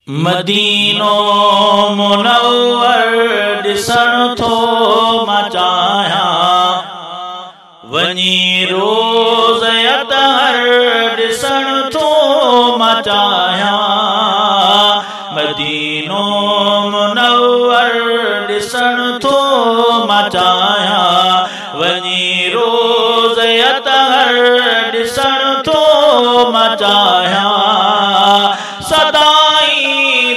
मदीनो मुनव्वर ॾिसण थो मां चाहियां, वञी रोज़ अतहर ॾिसण थो मां चाहियां। मदीनो मुनव्वर ॾिसण थो मां चाहियां, वञी रोज़ अतहर ॾिसण थो मां चाहियां। सदाई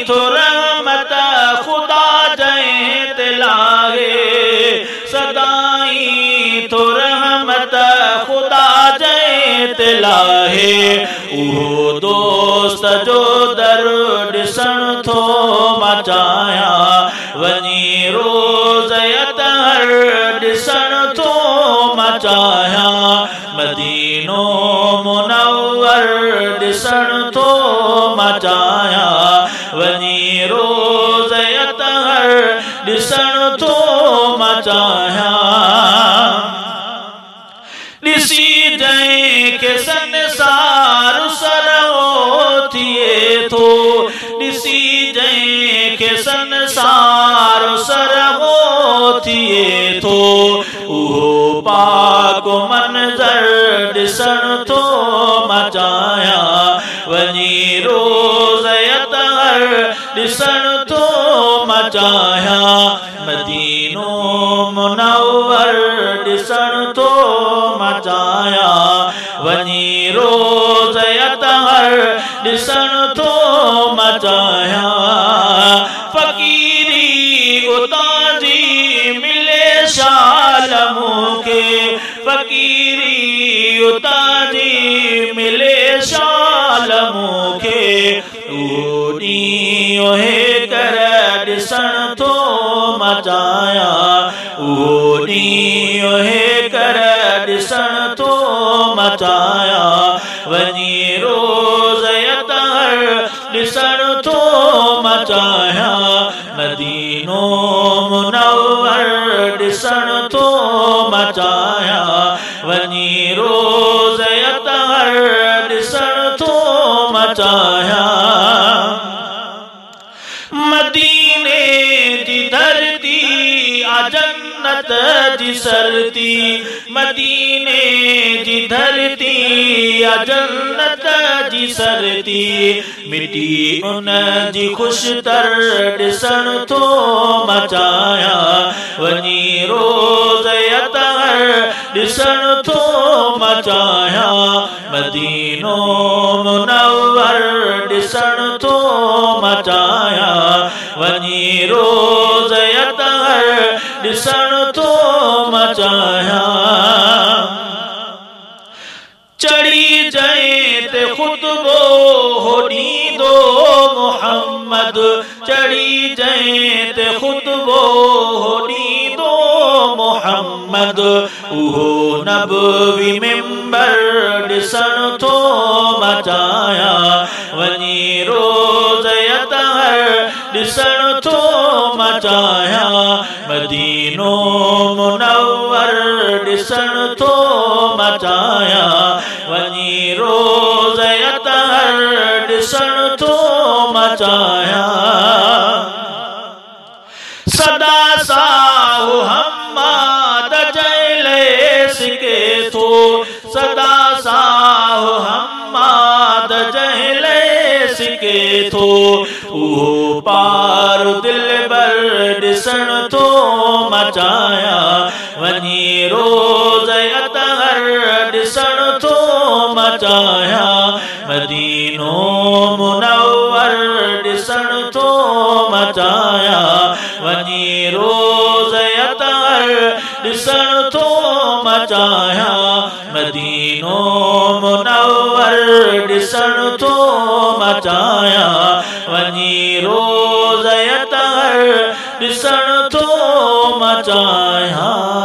तो रहमत खुदा जंहिं ते लागे, सदाई तो रहमत खुदा जंहिं ते लाहे, उहो दोस्त जो दर ॾिसण थो मां चाहियां, वञी रोज़ अतहर ॾिसण थो मां चाहियां। मदीनो मुनव्वर ॾिसण थो मां चाहियां, वञी रोज़ अतहर ॾिसण थो मां चाहियां। ॾिसी जंहिंखे संसार सरहो थिए थो, ॾिसी जंहिंखे संसार सरहो थिए थो, उहो पाक मंज़र ॾिसण थो मां चाहियां, वञी रोज़ अतहर ॾिसण थो मां चाहियां। मदीनो मुनव्वर ॾिसण थो मां चाहियां, वञी रोज़ अतहर ॾिसण थो मां चाहियां। फ़क़ीरी उतां जी मिले शाल मूंखे, फ़क़ीरी उतां जी मिले शाल मूंखे, उहो ॾींहुं हेकर ॾिसण थो मां चाहियां, उहो ॾींहुं हेकर ॾिसण थो मां चाहियां। वञी रोज़ अतहर ॾिसण थो मां चाहियां। मदीनो मुनव्वर ॾिसण थो मां चाहियां, वञी रोज़ अतहर ॾिसण थो मां चाहियां। मदीने जी धरती आ जन्नत जी सरती, मदीने जी धरती आ जन्नत जी सरती, मिटी उन जी खुशतर ॾिसण थो मां चाहियां, वञी रोज़ अतहर ॾिसण थो मां चाहियां। मदीनो मुनव्वर ॾिसण थो मां चाहियां, वञी रोज़ अतहर ॾिसण थो मां चाहियां। चढ़ी जंहिं ते ख़ुतबो हो ॾींदो मुहम्मद, चढ़ी जंहिं ते ख़ुतबो हो ॾींदो मुहम्मद, उहो नबवी मिंबर ॾिसण थो मां चाहियां, वञी रोज़ अतहर ॾिसण थो मां चाहियां। मदीनो मुनव्वर ॾिसण थो मां चाहियां, वञी रोज़ अतहर ॾिसण थो मां चाहियां। सदा साहु हम्माद जंहिं सिके थो, सदा साहु हम्माद जंहिं सिके थो, उहो पार दिलबर ॾिसण थो मां चाहियां, वञी रोज़ अतहर ॾिसण थो मां चाहियां। मदीनो मुनव्वर ॾिसण थो मां चाहियां, वञी रोज़ अतहर ॾिसण थो मां चाहियां। मदीनो मुनव्वर ॾिसण थो मां चाहियां, वञी रोज़ अतहर ॾिसण थो मां चाहियां।